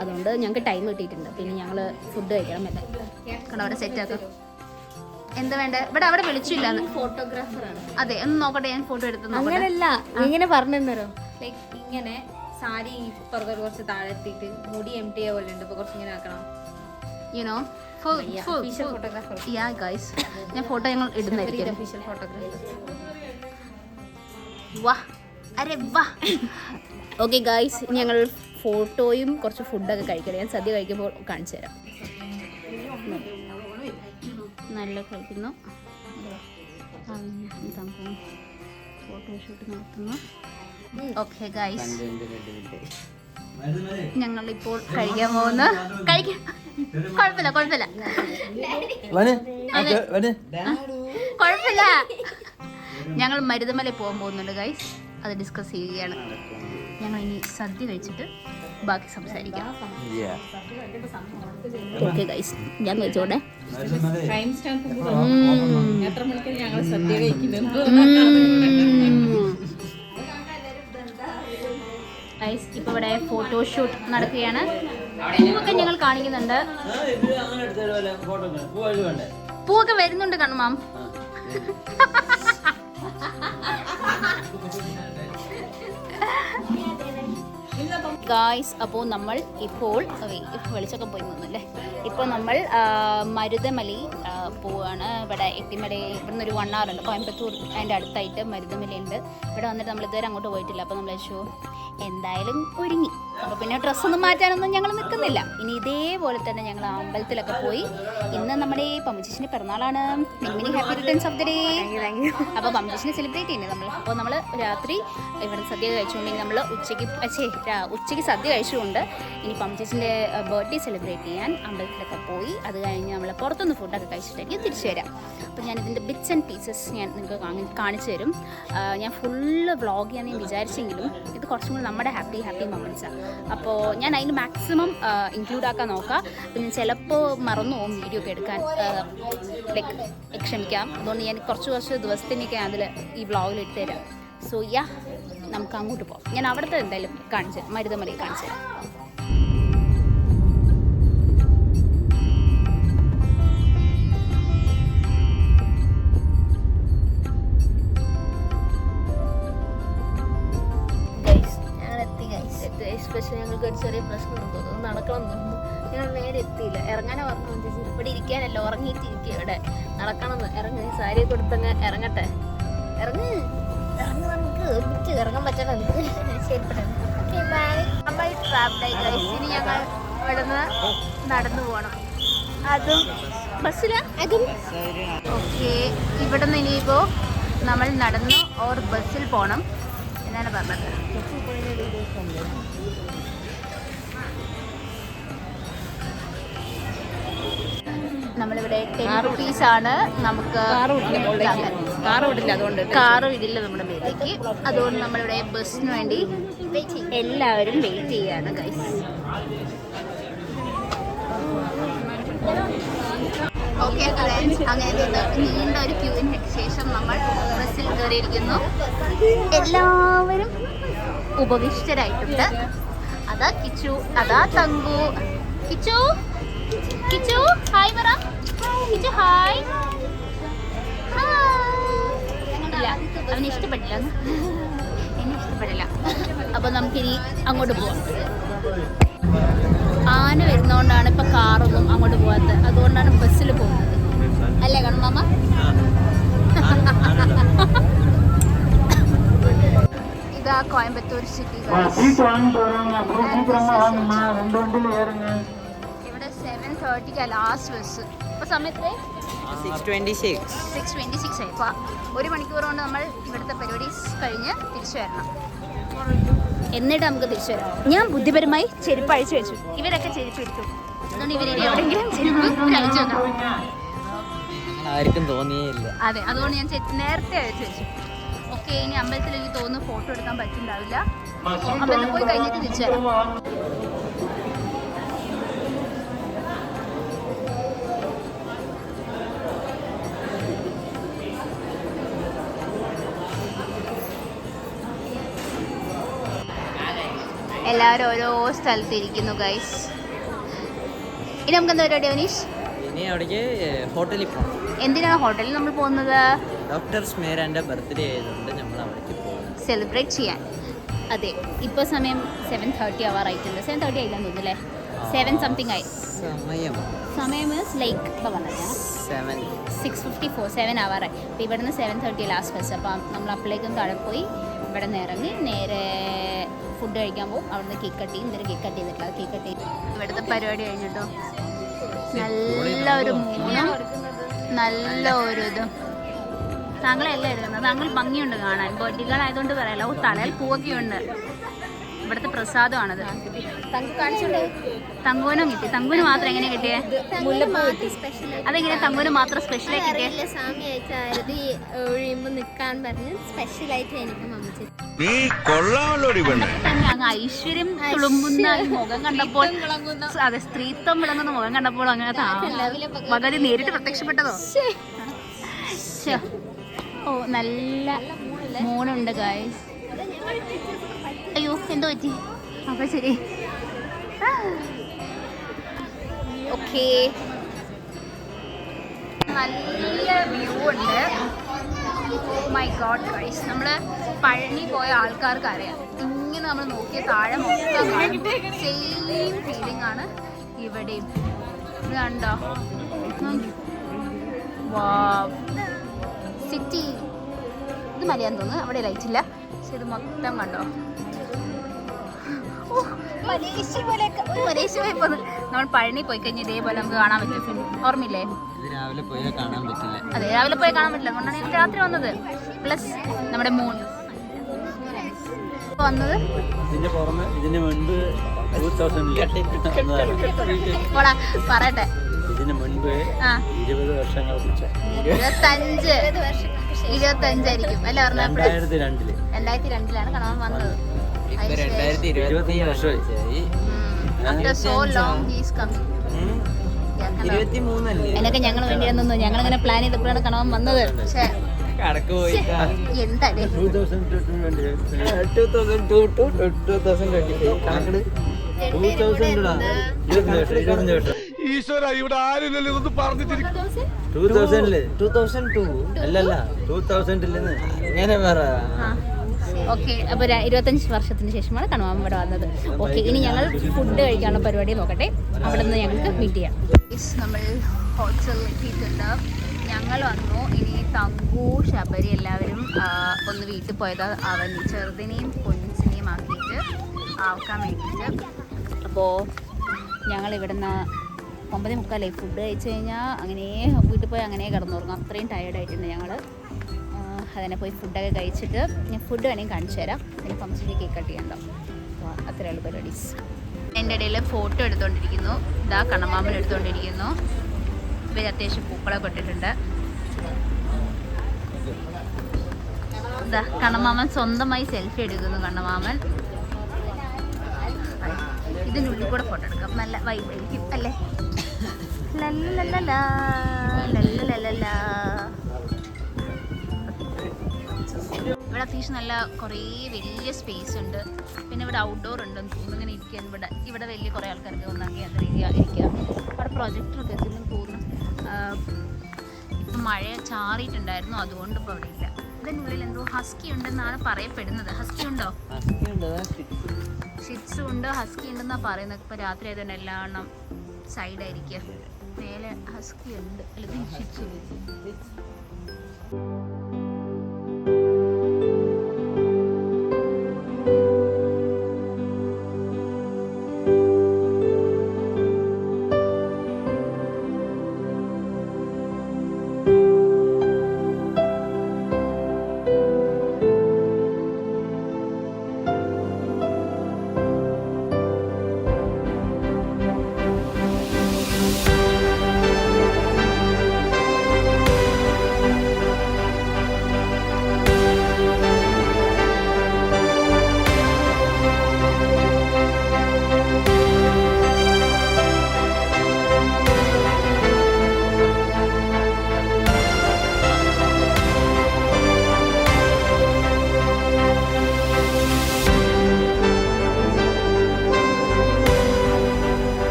അതുകൊണ്ട് ഞങ്ങൾക്ക് ടൈം കിട്ടിയിട്ടുണ്ട്. പിന്നെ ഞങ്ങൾ ഫുഡ് കഴിക്കണം അല്ലേ. കണ്ടോ അവിടെ സെറ്റാക്കാം. എന്താ വേണ്ടേ? ഇവിടെ അവിടെ വിളിച്ചില്ല. ഫോട്ടോഗ്രാഫറാണ്. അതെ, ഒന്ന് നോക്കട്ടെ, ഞാൻ ഫോട്ടോ എടുത്ത്. അങ്ങനെയല്ല, ഇങ്ങനെ പറഞ്ഞു തന്നോ. ലൈക്ക് ഇങ്ങനെ സാരി പുറകെ കുറച്ച് താഴെത്തിയിട്ട് മുടി MT പോലെ ഉണ്ട്, ഇപ്പൊ കുറച്ചിങ്ങനെ ആക്കണം. You know photographer. യാ ഗൈസ്, ഞാൻ ഫോട്ടോ ഞങ്ങൾ ഇടുന്നതായിരിക്കും. Official photographer. വാ, അരെ വാ. ഓക്കെ ഗൈസ്, ഞങ്ങൾ ഫോട്ടോയും കുറച്ച് ഫുഡൊക്കെ കഴിക്കണം. ഞാൻ സദ്യ കഴിക്കുമ്പോൾ കാണിച്ചു തരാം. നല്ല കഴിക്കുന്നു. ഫോട്ടോഷൂട്ട് നടത്തുന്നു. ഓക്കെ ഗൈസ്, ഞങ്ങളിപ്പോൾ കഴിക്കാൻ പോകുന്നു. കുഴപ്പമില്ല കുഴപ്പമില്ല. ഞങ്ങൾ മരുതമല പോകാൻ പോകുന്നുണ്ട് ഗൈസ്, അത് ഡിസ്കസ് ചെയ്യുകയാണ്. ഞങ്ങൾ ഇനി സദ്യ കഴിച്ചിട്ട് ബാക്കി സംസാരിക്കാം. ഓക്കെ ഗൈസ്, ഞാൻ കഴിച്ചോട്ടെ. ഗൈസ്, ഇപ്പൊ ഇവിടെ ഫോട്ടോഷൂട്ട് നടക്കുകയാണ്. പൂവൊക്കെ ഞങ്ങൾ കാണിക്കുന്നുണ്ട്. പൂവൊക്കെ വരുന്നുണ്ട് കണ്ണുമാം. ഗായ്സ്, അപ്പോൾ നമ്മൾ ഇപ്പോൾ വെളിച്ചൊക്കെ പോയി നിന്നല്ലേ. ഇപ്പോൾ നമ്മൾ മരുതമലി പോവുകയാണ്. ഇവിടെ എട്ടിമല, ഇവിടുന്ന് ഒരു 1 hour ഉണ്ട്. കോയമ്പത്തൂർ അതിൻ്റെ അടുത്തായിട്ട് മരുതമലയുണ്ട്. ഇവിടെ വന്നിട്ട് നമ്മൾ ഇതുവരെ അങ്ങോട്ട് പോയിട്ടില്ല. അപ്പോൾ നമ്മൾ എന്തായാലും ഒരുങ്ങി. അപ്പോൾ പിന്നെ ഡ്രസ്സൊന്നും മാറ്റാനൊന്നും ഞങ്ങൾ നിൽക്കുന്നില്ല. ഇനി ഇതേപോലെ തന്നെ ഞങ്ങൾ അമ്പലത്തിലൊക്കെ പോയി. ഇന്ന് നമ്മുടെ പമ്മച്ചേച്ചിൻ്റെ പിറന്നാളാണ്. Many happy returns of the day. അപ്പോൾ പമ്മച്ചേച്ചിനെ സെലിബ്രേറ്റ് ചെയ്യുന്നത് നമ്മൾ. അപ്പോൾ നമ്മൾ രാത്രി ഇവിടെ സദ്യ കഴിച്ചുകൊണ്ടെങ്കിൽ നമ്മൾ ഉച്ചയ്ക്ക് സദ്യ കഴിച്ചുകൊണ്ട് ഇനി പമ്മച്ചേച്ചിൻ്റെ ബർത്ത്ഡേ സെലിബ്രേറ്റ് ചെയ്യാൻ അമ്പലത്തിലൊക്കെ പോയി അത് കഴിഞ്ഞ് നമ്മൾ പുറത്തുനിന്ന് ഫുഡൊക്കെ കഴിച്ചിട്ടായിരിക്കും തിരിച്ചു വരാം. അപ്പോൾ ഞാൻ ഇതിൻ്റെ ബിറ്റ്സ് ആൻഡ് പീസസ് ഞാൻ നിങ്ങൾക്ക് കാണിച്ചു തരും. ഞാൻ ഫുള്ള് വ്ളോഗ് ചെയ്യാൻ ഞാൻ വിചാരിച്ചെങ്കിലും ഇത് കുറച്ചും കൂടി നമ്മുടെ ഹാപ്പി മൊമെൻറ്റ്സാണ്. അപ്പോൾ ഞാൻ അതിന് മാക്സിമം ഇൻക്ലൂഡ് ആക്കാൻ നോക്കാം. പിന്നെ ചിലപ്പോൾ മറന്നു പോകും വീഡിയോ ഒക്കെ എടുക്കാൻ, ലൈക്ക് ക്ഷമിക്കാം. അതുകൊണ്ട് ഞാൻ കുറച്ച് ദിവസത്തിനൊക്കെ അതിൽ ഈ വ്ളോഗിൽ ഇട്ട് തരാം. സോ യാ, നമുക്ക് അങ്ങോട്ട് പോകാം. ഞാൻ അവിടുത്തെ എന്തായാലും കാണിച്ചു തരാം, മരുതമലയിൽ കാണിച്ചു തരാം. പക്ഷേ ഞങ്ങൾക്ക് ഒരു ചെറിയ പ്രശ്നം തോന്നുന്നു, നടക്കണം തോന്നുന്നു. ഞങ്ങൾ നേരെ എത്തിയില്ല. ഇറങ്ങാനേ പറഞ്ഞു ചേച്ചി, ഇവിടെ ഇരിക്കാനല്ല, ഉറങ്ങിയിട്ടിരിക്കുക. ഇവിടെ നടക്കണം എന്ന്. ഇറങ്ങി സാരി കൊടുത്തങ്ങ് ഇറങ്ങട്ടെ. ഇറങ്ങ് നമുക്ക് ഒരുമിച്ച് ഇറങ്ങാൻ പറ്റണം. നമ്മൾ ട്രാവലായി കഴിച്ചിന് ഞങ്ങൾ ഇവിടുന്ന് നടന്നു പോകണം. അതും ബസ്സിലാ. അതും ഓക്കെ. ഇവിടുന്ന് ഇനിയിപ്പോൾ നമ്മൾ നടന്നു ഓർ ബസ്സിൽ പോകണം എന്നാണ് പറഞ്ഞത്. നമ്മളിവിടെ 10 rupees ആണ് നമുക്ക്. കാറ് വിടില്ല നമ്മുടെ മേലേക്ക്. അതുകൊണ്ട് നമ്മളിവിടെ ബസ്സിന് വേണ്ടി എല്ലാവരും വെയിറ്റ് ചെയ്യാണ് ഗൈസ്. ഓക്കെ ഫ്രണ്ട്സ്, അങ്ങനെ നീണ്ട ഒരു ക്യൂവിന് ശേഷം നമ്മൾ ബസ്സിൽ കയറിയിരിക്കുന്നു. എല്ലാവരും ഉപവിഷ്ടരായിട്ടുണ്ട്. അതാ കിച്ചു, അതാ തങ്കു. കിച്ചു ഹായ് പറ. കിച്ചു ഹായ്. ഇല്ല, അവന് ഇഷ്ടപ്പെട്ടില്ല, എന്നെ ഇഷ്ടപ്പെടില്ല. അപ്പോൾ നമുക്കിനി അങ്ങോട്ട് പോവാം. ആന വരുന്നതുകൊണ്ടാണ് ഇപ്പം കാറൊന്നും അങ്ങോട്ട് പോകാത്തത്. അതുകൊണ്ടാണ് ബസ്സിൽ പോകുന്നത്, അല്ലേ കണ്ണമാമ? ഇതാ കോയമ്പത്തൂർ സിറ്റി. ഇവിടെ 7:30 ലാസ്റ്റ് ബസ്. ഇപ്പൊ സമയത്ത് 6:26 ആയി. അപ്പോൾ 1 മണിക്കൂർ കൊണ്ട് നമ്മൾ ഇവിടുത്തെ പരിപാടി കഴിഞ്ഞ് തിരിച്ചു വരണം. എന്നിട്ട് നമുക്ക് തിരിച്ചു വരാം. ഞാൻ ബുദ്ധിപരമായി ചെരുപ്പ് അഴിച്ചു വെച്ചു. ഇവരൊക്കെ ചെരുപ്പ് എടുത്തു. അതുകൊണ്ട് ഇവരെ എവിടെയെങ്കിലും ചെരുപ്പ് അഴിച്ചു വെക്കണം. ആർക്കും തോന്നിയില്ല. അതെ, അതുകൊണ്ട് ഞാൻ നേരത്തെ അഴിച്ചു വെച്ചു. ഓക്കെ, ഇനി അമ്പലത്തിൽ എനിക്ക് തോന്നുന്നു ഫോട്ടോ എടുക്കാൻ പറ്റുന്നുണ്ടാവില്ല. അമ്പലത്തിൽ പോയി കഴിഞ്ഞിട്ട് തിരിച്ചു വരാം. എല്ലാവരും ഓരോ സ്ഥലത്ത് ഇരിക്കുന്നു ഗൈസ്. ഇനി നമുക്ക് എന്താ പരിപാടി അവനീഷ്? ഇനി അവിടേക്ക് ഹോട്ടലിൽ പോകണം. എന്തിനാണ് ഹോട്ടലിൽ നമ്മൾ പോകുന്നത്? ഡോക്ടർ സ്മേരൻ്റെ ബർത്ത്ഡേ ആയതുകൊണ്ട് നമ്മൾ അവിടേക്ക് പോകുന്നത് സെലിബ്രേറ്റ് ചെയ്യാൻ. അതെ, ഇപ്പോൾ സമയം 7:30 ആവാറായിട്ടുണ്ട്. 7:30 ആയില്ലെന്ന് തോന്നുന്നു അല്ലേ? 7 സംതിങ് ആയി. സമയം മീൻസ് ലൈക്ക് ഇപ്പോൾ പറഞ്ഞാൽ 6:54, 7 ആവാറായി. അപ്പോൾ ഇവിടുന്ന് 7:30 ലാസ്റ്റ് ബസ്. അപ്പം നമ്മൾ അപ്പോഴേക്കും താഴെ പോയി ഇവിടെ നിന്ന് ഇറങ്ങി നേരെ ഫുഡ് കഴിക്കാൻ പോകും. അവിടുന്ന് കേക്ക് കട്ട് ചെയ്യും. ഇന്നലെ കേക്ക് കട്ട് ചെയ്തിട്ടില്ല, കേക്ക് കട്ട് ചെയ്യും. ഇവിടുത്തെ പരിപാടി കഴിഞ്ഞിട്ടോ നല്ല ഒരു മൂന്നും നല്ല ഒരു ഇതും. താങ്കളെല്ലാം എടുക്കുന്നത്. താങ്കൾ ഭംഗിയുണ്ട് കാണാൻ. ബോഡികളായതുകൊണ്ട് പറയല്ല. തലയിൽ പൂവൊക്കെ ഉണ്ട്. ഇവിടുത്തെ പ്രസാദമാണത്. തങ്കുവിനും കിട്ടി. തങ്കുവിന് മാത്രം എങ്ങനെ കിട്ടിയേ? അതെങ്ങനെ തങ്കുവിന് മാത്രം സ്പെഷ്യലായി കിട്ടിയേ? അങ്ങ് ഐശ്വര്യം തുളുമ്പുന്ന മുഖം കണ്ടപ്പോൾ, അതെ, സ്ത്രീത്വം വിളങ്ങുന്ന മുഖം കണ്ടപ്പോൾ അങ്ങനെ ഭഗവതി നേരിട്ട് പ്രത്യക്ഷപ്പെട്ടതോ? ഓ, നല്ല മൂണുണ്ട് ഗായ്സ്. അയ്യോ, എന്തോ പറ്റി? അപ്പൊ ശരി, ഓക്കെ. നല്ല വ്യൂ ഉണ്ട്. മൈ ഗോഡ് ഗൈസ്, നമ്മൾ പഴനി പോയ ആൾക്കാർക്ക് അറിയാം. ഇങ്ങനെ നമ്മൾ നോക്കിയ താഴെ മൊത്തം സെയിം ഫീലിംഗ് ആണ് ഇവിടെയും. ഇത് കണ്ടോ? വാവ്, സിറ്റി. ഇത് മലയാന്ന് തോന്നുന്നു, അവിടെ ലൈറ്റ് ഇല്ല. പക്ഷെ ഇത് മൊത്തം കണ്ടോ? മലേഷ്യ പോലെ പോന്നു. നമ്മൾ പഴനി പോയി കഴിഞ്ഞാൽ ഇതേപോലെ നമുക്ക് കാണാൻ പറ്റും. ഓർമ്മയില്ലേ? രാവിലെ പോയാൽ കാണാൻ പറ്റില്ല. അതെ, രാവിലെ പോയി കാണാൻ പറ്റില്ല. അതുകൊണ്ടാണ് ഞങ്ങൾ രാത്രി വന്നത്. പ്ലസ് നമ്മുടെ മൂൺ വന്നത്. ഇതിന്റെ പുറമെ ഇതിന് മുൻപ് 2000 പറയട്ടെ. ഇതിന് മുൻപ് 20 വർഷങ്ങൾക്ക് 25 അല്ല പറഞ്ഞ 2002 കാണാൻ വന്നത്. എന്നൊക്കെ ഞങ്ങൾ വേണ്ടിയായിരുന്നു. ഞങ്ങളിങ്ങനെ പ്ലാൻ ചെയ്തപ്പോഴാണ് കാണാൻ വന്നത്. പക്ഷേ എന്തായാലും ഈശ്വര, ഇവിടെ ആരില്ലല്ലോ ഇതൊന്നും പറഞ്ഞിട്ടിരിക്കും. 2002 അല്ലല്ല 2000 ഇങ്ങനെ പറ. ഓക്കെ, അപ്പോൾ 25 വർഷത്തിന് ശേഷമാണ് കണവാൻ ഇവിടെ വന്നത്. ഓക്കെ, ഇനി ഞങ്ങൾ ഫുഡ് കഴിക്കാനുള്ള പരിപാടി നോക്കട്ടെ. അവിടെ നിന്ന് ഞങ്ങൾക്ക് മീറ്റ് ചെയ്യാം. നമ്മൾ ഹോട്ടലിൽ എത്തിയിട്ടുണ്ട്. ഞങ്ങൾ വന്നു. ഇനി തങ്കു, ശബരി എല്ലാവരും ഒന്ന് വീട്ടിൽ പോയത് അവൻ ചെറുതിനെയും കൊഞ്ചിനെയും ആക്കിയിട്ട് ആക്കാൻ വേണ്ടിയിട്ട്. അപ്പോൾ ഞങ്ങൾ ഇവിടുന്ന് 9:45 ഫുഡ് കഴിച്ച് കഴിഞ്ഞാൽ അങ്ങനെ വീട്ടിൽ പോയി അങ്ങനെ കിടന്നുറങ്ങും. അത്രയും ടയേർഡായിട്ടുണ്ട് ഞങ്ങൾ. അതിനെ പോയി ഫുഡൊക്കെ കഴിച്ചിട്ട് ഞാൻ ഫുഡ് വേണമെങ്കിൽ കാണിച്ചു തരാം. പിന്നെ ഫംഗ്ഷനിൽ കേക്ക് കട്ട് ചെയ്യണ്ടാവും. അപ്പോൾ അത്രയുള്ള പരിപാടീസ്. എൻ്റെ ഇടയിൽ ഫോട്ടോ എടുത്തുകൊണ്ടിരിക്കുന്നു. ഇതാ കണ്ണമാമൻ എടുത്തുകൊണ്ടിരിക്കുന്നു. ഇവർ അത്യാവശ്യം പൂക്കളൊക്കെ ഇട്ടിട്ടുണ്ട്. ഇതാ കണ്ണമാമൻ സ്വന്തമായി സെൽഫി എടുക്കുന്നു. കണ്ണമാമൻ ഇതിനുള്ളിൽ കൂടെ ഫോട്ടോ എടുക്കാം. നല്ല വൈബായിരിക്കും അല്ലേ? ഇവിടെ അത്യാവശ്യം നല്ല കുറേ വലിയ സ്പേസ് ഉണ്ട്. പിന്നെ ഇവിടെ ഔട്ട്ഡോർ ഉണ്ടെന്ന് തോന്നുന്നു. ഇങ്ങനെ ഇരിക്കാൻ ഇവിടെ വലിയ കുറേ ആൾക്കാർക്ക് ഒന്നാക്കി അത് ഇരിക്കുക. അവിടെ പ്രൊജക്ടറൊക്കെ എത്തുന്നു തോന്നുന്നു. ഇപ്പം മഴ ചാറിയിട്ടുണ്ടായിരുന്നു, അതുകൊണ്ട് ഇപ്പോൾ അവിടെ ഇല്ല. ഇതിനുള്ളിൽ എന്തോ ഹസ്കി ഉണ്ടെന്നാണ് പറയപ്പെടുന്നത്. ഹസ്കി ഉണ്ടോ? ഷിറ്റ്സും ഉണ്ട്, ഹസ്കി ഉണ്ടെന്നാണ് പറയുന്നത്. ഇപ്പോൾ രാത്രി ആയതുകൊണ്ട് എല്ലാം സൈഡായിരിക്കുക. മേലെ ഹസ്കി ഉണ്ട്, അല്ലെങ്കിൽ ഷിറ്റ്സും.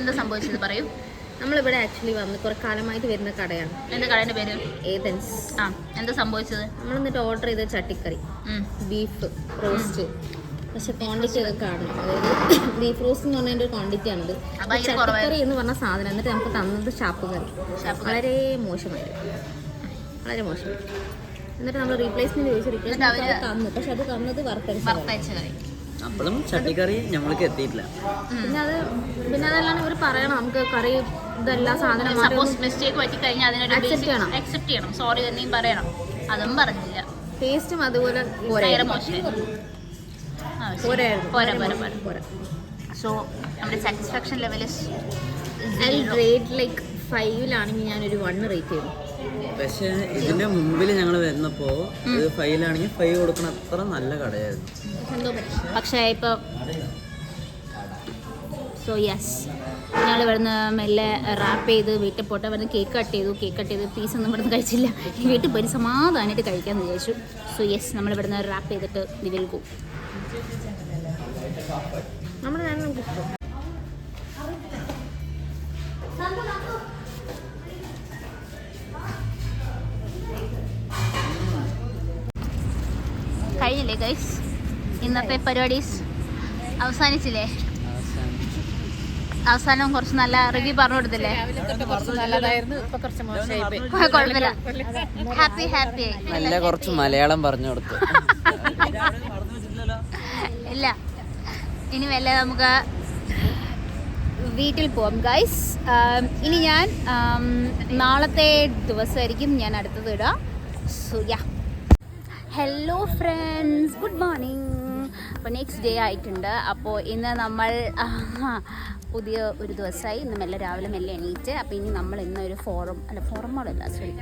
എന്താ സംഭവിച്ചത് പറയൂ. നമ്മളിവിടെ ആക്ച്വലി വന്ന് കുറെ കാലമായിട്ട് വരുന്ന കടയാണ്. എന്താ കടയുടെ പേര്? ഏതൻസ്. ആ, എന്താ സംഭവിച്ചത്? നമ്മൾ എന്നിട്ട് ഓർഡർ ചെയ്ത ചട്ടിക്കറി, ബീഫ് റോസ്റ്റ്, പക്ഷെ ക്വാണ്ടിറ്റി ഒക്കെ കാണും. അതായത് ബീഫ് റോസ്റ്റ് എന്ന് പറഞ്ഞതിൻ്റെ ഒരു ക്വാണ്ടിറ്റി ആണത്. ചട്ടിക്കറി എന്ന് പറഞ്ഞ സാധനം എന്നിട്ട് നമുക്ക് തന്നത് ഷാപ്പ് കറി. വളരെ മോശമായിരുന്നു, വളരെ മോശമായി. എന്നിട്ട് നമ്മൾ റീപ്ലേസ്മെന്റ് ചോദിച്ചു തന്നു, പക്ഷെ അത് തന്നത് വറുത്തരച്ച കറി. അപ്പോഴും ചട്ടിക്കറി ഞങ്ങൾക്ക് എത്തിയിട്ടില്ല. പിന്നെ അതല്ലാണ്ട് ഇവർ പറയണം നമുക്ക് കറി ഇതെല്ലാം സാധനം സപ്പോസ് മിസ്റ്റേക്ക് പറ്റി കഴിഞ്ഞാൽ അതിനൊരു അക്സെപ്റ്റ് ചെയ്യണം, സോറി എന്നെയും പറയണം. അതും പറഞ്ഞില്ല. ടേസ്റ്റും അതുപോലെ സോ നമ്മുടെ സാറ്റിസ്ഫാക്ഷൻ ലെവൽ റേറ്റ് ലൈക്ക് 5-ലാണെങ്കിൽ ഞാനൊരു 1 റേറ്റ് ചെയ്തു. പക്ഷെ ഇതിന്റെ മുമ്പിൽ ഞങ്ങൾ വന്നപ്പോ ഇത് 5-ലാണെങ്കിൽ 5 കൊടുക്കണ അത്ര നല്ല കടയായിരുന്നു. പക്ഷേ ഇപ്പോൾ സോ യെസ്, ഞങ്ങൾ ഇവിടുന്ന് മെല്ലെ റാപ്പ് ചെയ്ത് വീട്ടിൽ പോട്ടെ. ഇവിടുന്ന് കേക്ക് കട്ട് ചെയ്ത് പീസൊന്നും ഇവിടുന്ന് കഴിച്ചില്ല. വീട്ടിൽ പോയി സമാധാനമായിട്ട് കഴിക്കാമെന്ന് വിചാരിച്ചു. സോ യെസ്, നമ്മൾ ഇവിടുന്ന് റാപ്പ് ചെയ്തിട്ട് വി വിൽ ഗോ. കഴിഞ്ഞില്ലേ ഗൈസ്, ഇന്നത്തെ പരിപാടീസ് അവസാനിച്ചില്ലേ? അവസാനം കുറച്ച് നല്ല റിവ്യൂ പറഞ്ഞു കൊടുത്തില്ലേ? കുഴപ്പമില്ല, ഹാപ്പി നല്ല കുറച്ച് മലയാളം പറഞ്ഞു കൊടുത്തു. ഇല്ല, ഇനി വല്ല നമുക്ക് വീട്ടിൽ പോവാം ഗൈസ്. ഇനി ഞാൻ നാളത്തെ ദിവസമായിരിക്കും ഞാൻ അടുത്തത് ഇടാം. So yeah, hello friends, good morning. അപ്പോൾ നെക്സ്റ്റ് ഡേ ആയിട്ടുണ്ട്. അപ്പോൾ ഇന്ന് നമ്മൾ പുതിയ ഒരു ദിവസമായി. ഇന്ന് മെല്ലെ രാവിലെ മെല്ലെ എണീറ്റ്. അപ്പോൾ ഇനി നമ്മൾ ഇന്നൊരു ഫോറം മോളല്ല, സോറി,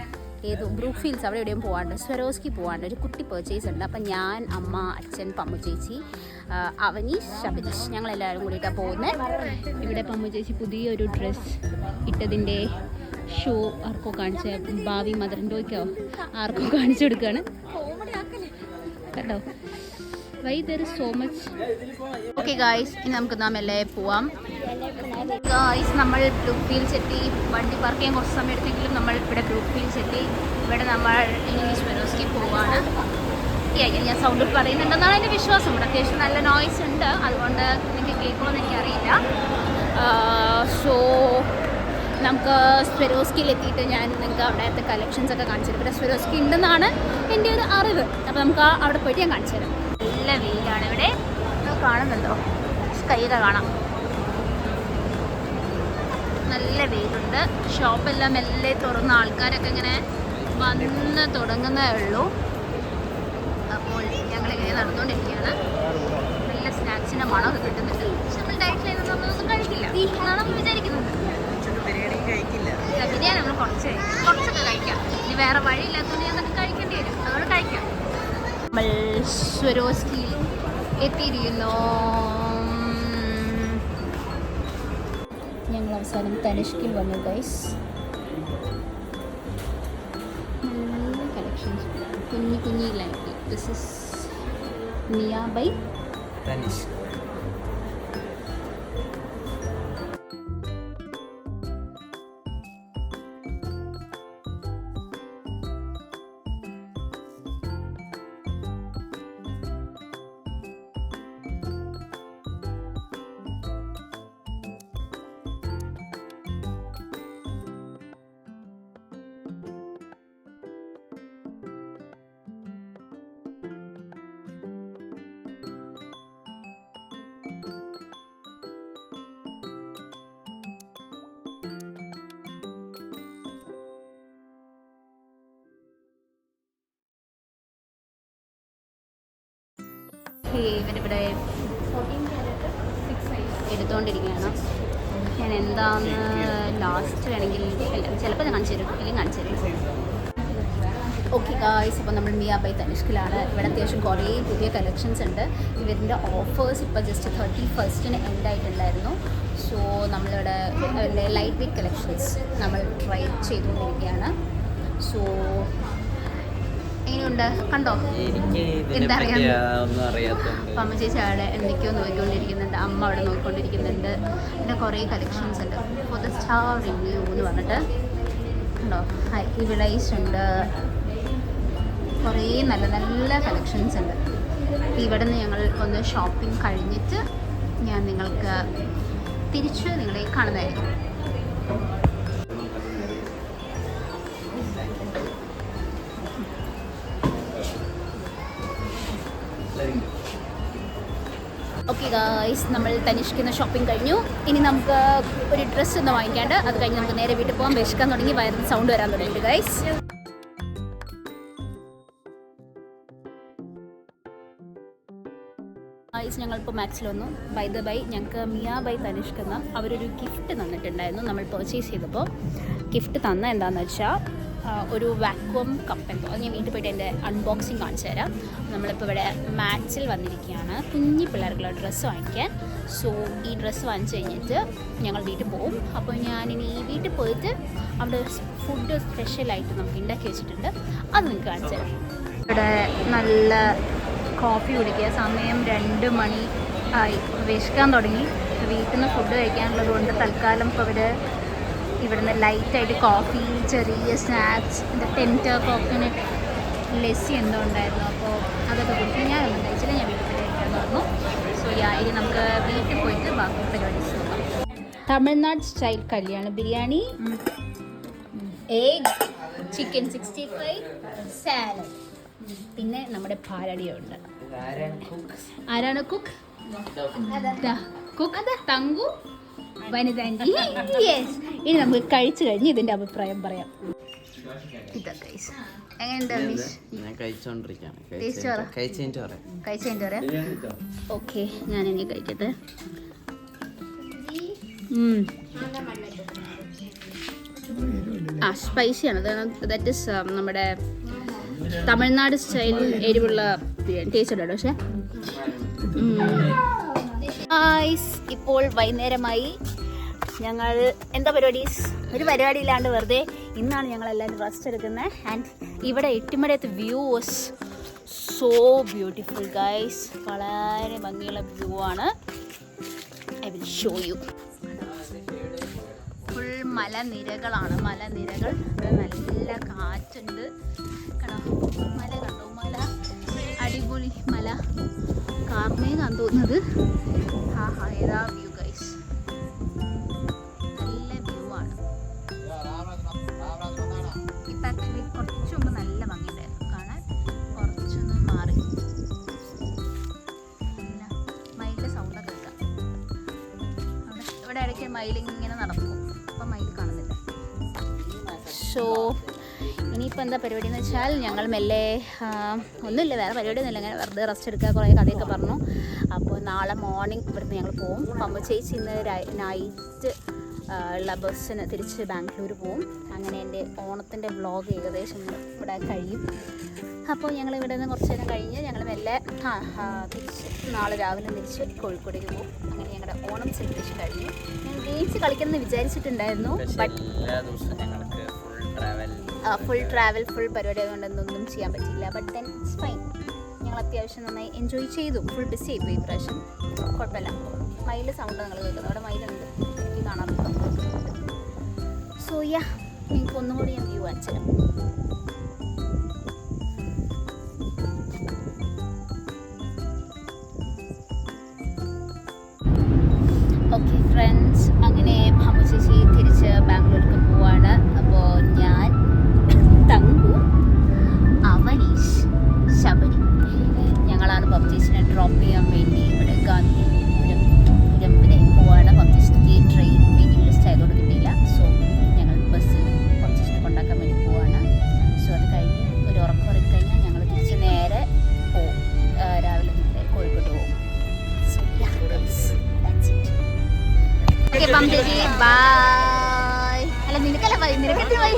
ബ്രൂക്ക് ഫീൽഡ്സ് അവിടെ എവിടെയും പോകാണ്ട്, സ്വരോസ്കി പോകാണ്ട് ഒരു കുട്ടി പർച്ചേസ് ഉണ്ട്. അപ്പം ഞാൻ, അമ്മ, അച്ഛൻ, പമ്മു ചേച്ചി, അവനീഷ്, ശബരീഷ്, ഞങ്ങളെല്ലാവരും കൂടിയിട്ടാണ് പോകുന്നത്. ഇവിടെ പമ്മു ചേച്ചി പുതിയൊരു ഡ്രസ്സ് ഇട്ടതിൻ്റെ ഷോ ആർക്കോ കാണിച്ച, ഭാവി മദറിൻ്റെക്കോ ആർക്കോ കാണിച്ചു കൊടുക്കുകയാണ് കേട്ടോ. Why there is so much. Okay guys, ഇനി നമുക്ക് നാം എല്ലാം പോവാം. ഗായ്സ്, നമ്മൾ ബ്രൂക്ക് ഫീൽഡ്സ് എത്തി. വണ്ടി പാർക്ക് ചെയ്യാൻ കുറച്ച് സമയം എടുത്തെങ്കിലും നമ്മൾ ഇവിടെ ബ്രൂക്ക് ഫീൽഡ്സ് എത്തി. ഇവിടെ നമ്മൾ ഇനി സ്വരോസ്കി പോവാണ്. ഞാൻ സൗണ്ടിൽ പറയുന്നുണ്ടെന്നാണ് എൻ്റെ വിശ്വാസം. ഇവിടെ അത്യാവശ്യം നല്ല നോയ്സ് ഉണ്ട്, അതുകൊണ്ട് നിങ്ങൾക്ക് കേൾക്കുമെന്ന് എനിക്കറിയില്ല. സോ നമുക്ക് സ്വരോസ്കിയിൽ എത്തിയിട്ട് ഞാൻ നിങ്ങൾക്ക് അവിടുത്തെ കളക്ഷൻസ് ഒക്കെ കാണിച്ചു തരും. ഇവിടെ സ്വരോസ്കി ഉണ്ടെന്നാണ് എൻ്റെ ഒരു അറിവ്. അപ്പോൾ നമുക്ക് അവിടെ പോയിട്ട് ഞാൻ കാണിച്ചു തരാം. നല്ല വെയിലാണ് ഇവിടെ, കാണുന്നുണ്ടോ? സ്കൈയൊക്കെ കാണാം. നല്ല വെയിലുണ്ട്. ഷോപ്പെല്ലാം മെല്ലെ തുറന്ന, ആൾക്കാരൊക്കെ ഇങ്ങനെ വന്ന് തുടങ്ങുന്നതേ ഉള്ളൂ. അപ്പോൾ ഞങ്ങളിങ്ങനെ നടന്നുകൊണ്ടിരിക്കുകയാണ്. നല്ല സ്നാക്സിൻ്റെ മണമൊക്കെ കിട്ടുന്നുണ്ട്. പക്ഷെ നമ്മൾ ഡയറ്റിലായിരുന്നു നമ്മളൊന്നും കഴിക്കില്ല എന്നാണ് നമ്മൾ വിചാരിക്കുന്നത്. ബിരിയാണി നമ്മൾ കുറച്ചൊക്കെ കഴിക്കാം. ഇനി വേറെ വഴിയില്ലാത്തതുകൊണ്ട് ഞാൻ നമുക്ക് കഴിക്കേണ്ടി വരും, അതുകൊണ്ട് കഴിക്കാം. നമ്മൾ സ്വരോസ്കിയിൽ എത്തിയിരിക്കുന്നു. ഞങ്ങൾ അവസാനം തനിഷ്കിൽ വന്നു ഗൈസ്. നല്ല കളക്ഷൻസ്, കുഞ്ഞി light. This is Mia by Tanishq. ഇവരിവിടെ എടുത്തുകൊണ്ടിരിക്കുകയാണ്. ഞാൻ എന്താന്ന് ലാസ്റ്റ് വേണമെങ്കിൽ ചിലപ്പോൾ ഞാൻ കാണിച്ചു തരും, അല്ലെങ്കിൽ കാണിച്ചു തരും. ഓക്കെ ഗായ്സ്, ഇപ്പോൾ നമ്മൾ മിയ ബൈ തനിഷ്കിലാണ്. ഇവിടെ അത്യാവശ്യം കുറേ പുതിയ കളക്ഷൻസ് ഉണ്ട്. ഇവരിൻ്റെ ഓഫേഴ്സ് ഇപ്പോൾ ജസ്റ്റ് 31st എൻഡ് ആയിട്ടുണ്ടായിരുന്നു. സോ നമ്മളിവിടെ ലൈറ്റ് വെയ്റ്റ് കളക്ഷൻസ് നമ്മൾ ട്രൈ ചെയ്തുകൊണ്ടിരിക്കുകയാണ്. സോ എങ്ങനെയുണ്ട് കണ്ടോ? എനിക്ക് ഇതിനെ എന്താ പറ്റി അറിയാം? ഒന്നും അറിയാത്തതുകൊണ്ട് അപ്പം അമ്മ ചേച്ചി അവിടെ എന്തൊക്കെയോ നോക്കിക്കൊണ്ടിരിക്കുന്നുണ്ട്, അമ്മ അവിടെ നോക്കിക്കൊണ്ടിരിക്കുന്നുണ്ട്. പിന്നെ കുറേ കളക്ഷൻസ് ഉണ്ട്. ഫോർ ദ സ്റ്റാർ റിവ്യൂ എന്ന് പറഞ്ഞിട്ട് ഉണ്ടോ, ഹിവിളൈസ് ഉണ്ട്, കുറേ നല്ല നല്ല കളക്ഷൻസ് ഉണ്ട്. ഇവിടെ നിന്ന് ഞങ്ങൾ ഒന്ന് ഷോപ്പിംഗ് കഴിഞ്ഞിട്ട് ഞാൻ നിങ്ങൾക്ക് തിരിച്ച് നിങ്ങളെ കാണുന്നതായിരിക്കും. ഓക്കെ ഗായ്സ്, നമ്മൾ തനിഷ്ക്കുന്ന ഷോപ്പിംഗ് കഴിഞ്ഞു. ഇനി നമുക്ക് ഒരു ഡ്രസ്സ് ഒന്ന് വാങ്ങിക്കാണ്ട് അത് കഴിഞ്ഞ് നമുക്ക് നേരെ വീട്ടിൽ പോകാൻ. വിശക്കാൻ തുടങ്ങി, വയറിന് സൗണ്ട് വരാൻ തുടങ്ങിയിട്ട് ഗായ്സ്. ഗായ്സ്, ഞങ്ങളിപ്പോൾ മാക്സിൽ വന്നു. ബൈ ദ ബൈ, ഞങ്ങൾക്ക് മിയ ബൈ തനിഷ്കെന്ന അവരൊരു ഗിഫ്റ്റ് തന്നിട്ടുണ്ടായിരുന്നു. നമ്മൾ പർച്ചേസ് ചെയ്തപ്പോൾ ഗിഫ്റ്റ് തന്ന എന്താണെന്ന് വെച്ചാൽ ഒരു വാക്വം കപ്പ് എന്തോ. അത് ഞാൻ വീട്ടിൽ പോയിട്ട് എൻ്റെ അൺബോക്സിങ് കാണിച്ചു തരാം. നമ്മളിപ്പോൾ ഇവിടെ മാക്സിൽ വന്നിരിക്കുകയാണ് കുഞ്ഞി പിള്ളേർക്കുള്ള ഡ്രസ്സ് വാങ്ങിക്കാൻ. സോ ഈ ഡ്രസ്സ് വാങ്ങിച്ച് കഴിഞ്ഞിട്ട് ഞങ്ങൾ വീട്ടിൽ പോകും. അപ്പോൾ ഞാനിനി വീട്ടിൽ പോയിട്ട് അവിടെ ഫുഡ് സ്പെഷ്യലായിട്ട് നമുക്ക് ഉണ്ടാക്കി വെച്ചിട്ടുണ്ട്, അത് നിങ്ങൾക്ക് കാണിച്ചു തരാം. ഇവിടെ നല്ല കോഫി കുടിക്കുക. സമയം 2 മണി ആയി, വിശക്കാൻ തുടങ്ങി. വീട്ടിൽ നിന്ന് ഫുഡ് കഴിക്കാനുള്ളത് കൊണ്ട് തൽക്കാലം ഇപ്പോൾ ഇവിടുന്ന് ലൈറ്റായിട്ട് കോഫി, ചെറിയ സ്നാക്സ്, എൻ്റെ ടെൻറ്റർ കോക്കനട്ട് ലസ്സി എന്തോ ഉണ്ടായിരുന്നു. അപ്പോൾ അതൊക്കെ കുടിച്ച് ഞാനൊന്നും കഴിച്ചില്ല, ഞാൻ വീട്ടിൽ കഴിക്കാമെന്ന് പറഞ്ഞു. സോ ഇനി നമുക്ക് വീട്ടിൽ പോയിട്ട് ബാക്കി പരിപാടി നോക്കാം. തമിഴ്നാട് സ്റ്റൈൽ കല്യാണ ബിരിയാണി, എഗ്, ചിക്കൻ 65, സാലഡ്, പിന്നെ നമ്മുടെ പാലടിയുണ്ട്. ആരാണ് കുക്ക്? കുക്ക് തങ്കു വനിതാൻറ്റി. യെസ്, ഇനി നമുക്ക് കഴിച്ചു കഴിഞ്ഞ് ഇതിൻ്റെ അഭിപ്രായം പറയാം. ഇതൊക്കെ എങ്ങനെയുണ്ട്? ഞാൻ കഴിച്ചോണ്ടിരിക്കുകയാണ്. ടേസ്റ്റ് പറ. കഴിച്ചതിൻ്റെ പറയാം. ഓക്കെ, ഞാനിനി കഴിക്കട്ടെ. സ്പൈസിയാണ്. ദാറ്റ് ഇസ് നമ്മുടെ തമിഴ്നാട് സ്റ്റൈൽ എരിവുള്ള ടേസ്റ്റ് ഉണ്ട്. പക്ഷേ ഇപ്പോൾ വൈകുന്നേരമായി. ഞങ്ങൾ എന്താ പരിപാടീസ്? ഒരു പരിപാടിയില്ലാണ്ട് വെറുതെ ഇന്നാണ് ഞങ്ങളെല്ലാവരും റെസ്റ്റ് എടുക്കുന്നത്. ആൻഡ് ഇവിടെ എട്ടിമടയത്തെ view was so beautiful guys. വളരെ ഭംഗിയുള്ള വ്യൂ ആണ്. I will show you. Full മലനിരകളാണ്, മലനിരകൾ. നല്ല കാറ്റുണ്ട്. കണ്ടോ മല, കണ്ടോ മല, അടിപൊളി മല. കാർമേഘാന്ന് തോന്നുന്നത്. ഏതാ വ്യൂ ഗൈസ്, നല്ല വ്യൂ ആണ്. ഇപ്പം ആക്ച്വലി കുറച്ച് മുമ്പ് നല്ല ഭംഗിയുണ്ടായിരുന്നു കാണാൻ. കുറച്ചൊന്ന് മാറി മയിലിൻ്റെ സൗണ്ടൊക്കെ കേൾക്കാം. ഇവിടെ ഇടയ്ക്ക് മയിലിങ്ങനെ നടക്കും. അപ്പം മയിൽ കാണുന്നില്ല. സോ ഇനിയിപ്പോൾ എന്താ പരിപാടി എന്ന് വെച്ചാൽ ഞങ്ങൾ മെല്ലെ ഒന്നുമില്ല, വേറെ പരിപാടിയൊന്നുമില്ല, അങ്ങനെ വെറുതെ റെസ്റ്റ് എടുക്കുക, കുറേ കഥയൊക്കെ പറഞ്ഞു. അപ്പോൾ നാളെ മോർണിംഗ് ഇവിടുന്ന് ഞങ്ങൾ പോകും. അമ്മ ചേച്ചി ഇന്ന് നൈറ്റ് ഉള്ള ബസ്സിന് തിരിച്ച് ബാംഗ്ലൂർ പോവും. അങ്ങനെ എൻ്റെ ഓണത്തിൻ്റെ വ്ളോഗ് ഏകദേശം ഇവിടെ കഴിയും. അപ്പോൾ ഞങ്ങൾ ഇവിടെ നിന്ന് കുറച്ച് നേരം കഴിഞ്ഞ് ഞങ്ങൾ മെല്ലെ തിരിച്ച് നാളെ രാവിലെ തിരിച്ച് കോഴിക്കോടേക്ക് പോകും. അങ്ങനെ ഞങ്ങളുടെ ഓണം സെലിബ്രേഷൻ കഴിഞ്ഞു. ഞാൻ ഗെയിംസ് കളിക്കണമെന്ന് വിചാരിച്ചിട്ടുണ്ടായിരുന്നു, ബട്ട് ഫുൾ ട്രാവൽ ഫുൾ പരിപാടി ആയതുകൊണ്ട് ഒന്നും ചെയ്യാൻ പറ്റിയില്ല. But then it's fine. ഞങ്ങൾ അത്യാവശ്യം നന്നായി എൻജോയ് ചെയ്തു. ഫുൾ ബിസി ആയിപ്പോയി ഇപ്രാവശ്യം. കുഴപ്പമില്ല. മയിൽ സൗണ്ട് നിങ്ങൾ കേൾക്കുന്നത്, അവിടെ മയിലുണ്ട്, എനിക്ക് കാണാൻ പറ്റും. സോ യാ, നിങ്ങൾക്ക് ഒന്നും കൂടി ഞാൻ വ്യൂ കാണിച്ചു തരാം. ഓക്കെ ഫ്രണ്ട്സ്, അങ്ങനെ അമ്മ ചേച്ചി തിരിച്ച് ബാംഗ്ലൂർക്ക് പോവാണ്. അപ്പോൾ ഞാൻ, തങ്കു, അവനീഷ്, ശബരി ഞങ്ങളാണ് പബ്ജീസിനെ ഡ്രോപ്പ് ചെയ്യാൻ വേണ്ടി ഇവിടെ ഗാന്ധിപുരത്തിന് പോവാണ്. പബ്ജീസിലേക്ക് ട്രെയിൻ വെയിറ്റിംഗ് ലിസ്റ്റ് ആയതുകൊണ്ട് കിട്ടിയില്ല. സോ ഞങ്ങൾ ബസ്സിൽ പബ്ജീസിനെ കൊണ്ടാക്കാൻ വേണ്ടി പോവാണ്. സോ അത് കഴിഞ്ഞ് ഒരു ഉറക്കം കഴിഞ്ഞാൽ ഞങ്ങൾ തിരിച്ച് നേരെ പോവും. രാവിലെ കോഴിക്കോട്ട് പോകും. സോ ഓക്കെ പബ്ജീസി ബൈ. അല്ല നിനക്കല്ല ബൈ, നിനക്കെത്തി bye.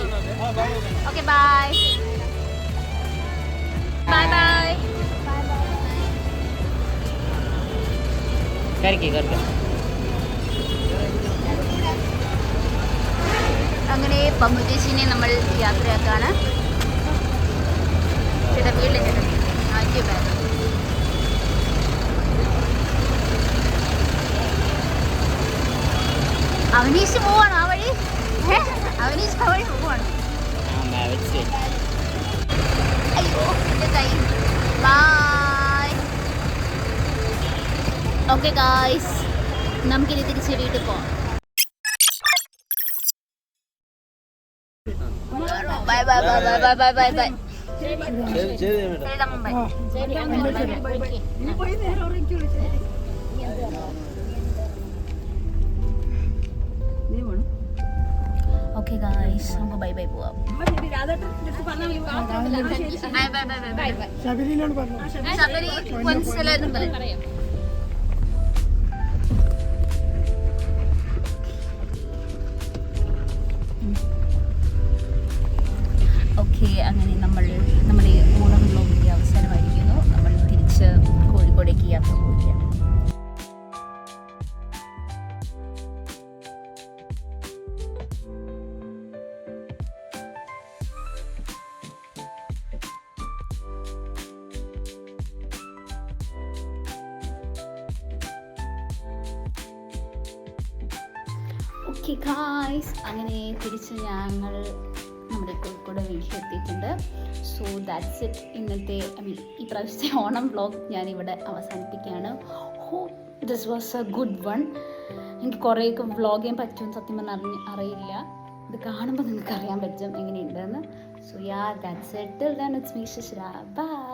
Okay bye bye bye. അങ്ങനെ പമ്മുചേച്ചിനെ നമ്മൾ യാത്രയാക്കാണ്. ചേട്ടാ വീട്ടിലെ ചേട്ടാ ആദ്യ ബാഗ് അവനീഷ് പോവാണ് ആ വഴി. അവനീഷ് ആ വഴി പോവാണ്. അയ്യോ എൻ്റെ കൈ. ബൈ. ഓക്കെ ഗായ്സ്, നമുക്കിനി തിരിച്ച് വീട്ടിൽ പോവാം. By bye bye bye bye bye bye by. Okay guys, നമുക്ക് ബൈ ബൈ പോവാം. ശബരി മനസ്സിലായിരുന്നു പറയാം. ഓക്കെ, അങ്ങനെ നമ്മുടെ ഓണം വ്ലോഗിൻ്റെ അവസാനമായിരിക്കുന്നു. നമ്മൾ തിരിച്ച് കോഴിക്കോടേക്ക് യാത്ര പോവുകയാണ്. ഓക്കെ ഗായ്സ്, അങ്ങനെ തിരിച്ച് ഞങ്ങൾ നമ്മുടെ കോഴിക്കോട് വീട്ടിലെത്തിയിട്ടുണ്ട്. So that's it. ഇന്നത്തെ ഈ പ്രാവശ്യത്തെ ഓണം വ്ളോഗ് ഞാനിവിടെ അവസാനിപ്പിക്കുകയാണ്. Hope this was a good one. എനിക്ക് കുറേയൊക്കെ വ്ളോഗ് ചെയ്യാൻ പറ്റുമെന്ന് സത്യം പറഞ്ഞാൽ അറിയില്ല. ഇത് കാണുമ്പോൾ നിങ്ങൾക്ക് അറിയാൻ പറ്റും എങ്ങനെയുണ്ടെന്ന്. So yeah, that's it. Till then it's me Shishira. By.